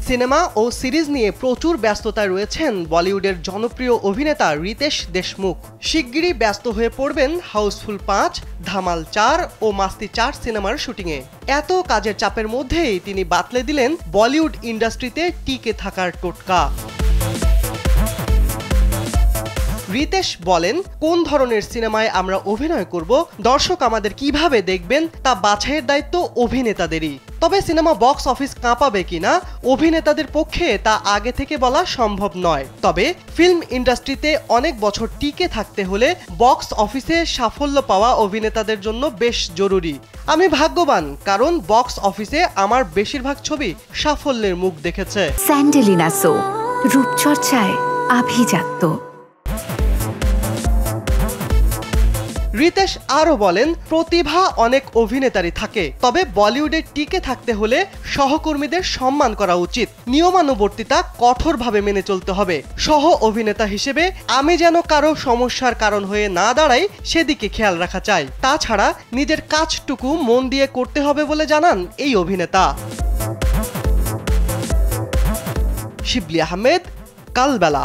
Cinema ও series নিয়ে প্রচুর ব্যস্ততায় রয়েছেন বলিউডের জনপ্রিয় অভিনেতা রিতেশ দেশমুখ। শিগগিরই ব্যস্ত হয়ে পড়বেন হাউসফুল ৫, ধামাল ৪ ও মাস্তি ৪ সিনেমার শুটিংয়ে। এত কাজের চাপের মধ্যেই তিনি বাতলে দিলেন বলিউড ইন্ডাস্ট্রিতে টিকে থাকার টোটকা। রিতেশ বলেন, কোন ধরনের সিনেমায় আমরা অভিনয় করব, দর্শক আমাদের কিভাবে দেখবেন তা বাছাইয়ের দায়িত্ব অভিনেতাদেরই। তবে সিনেমা বক্স অফিস কাঁপাবে কিনা অভিনেতাদের পক্ষে তা আগে থেকে বলা সম্ভব নয়। তবে ফিল্ম ইন্ডাস্ট্রিতে অনেক বছর টিকে থাকতে হলে বক্স অফিসে সাফল্য পাওয়া অভিনেতাদের জন্য বেশ জরুরি। আমি ভাগ্যবান, কারণ বক্স অফিসে আমার বেশিরভাগ ছবি সাফল্যের মুখ দেখেছে। স্যান্ডেলিনা সো, রূপচর্চায় আভিজাত্য। রিতেশ আরও বলেন, প্রতিভা অনেক অভিনেতারই থাকে, তবে বলিউডে টিকে থাকতে হলে সহকর্মীদের সম্মান করা উচিত। নিয়মানুবর্তিতা কঠোরভাবে মেনে চলতে হবে। সহ অভিনেতা হিসেবে আমি যেন কারো সমস্যার কারণ হয়ে না দাঁড়াই সেদিকে খেয়াল রাখা চাই। তাছাড়া নিজের কাজটুকু মন দিয়ে করতে হবে বলে জানান এই অভিনেতা। শিবলি আহমেদ, কালবেলা।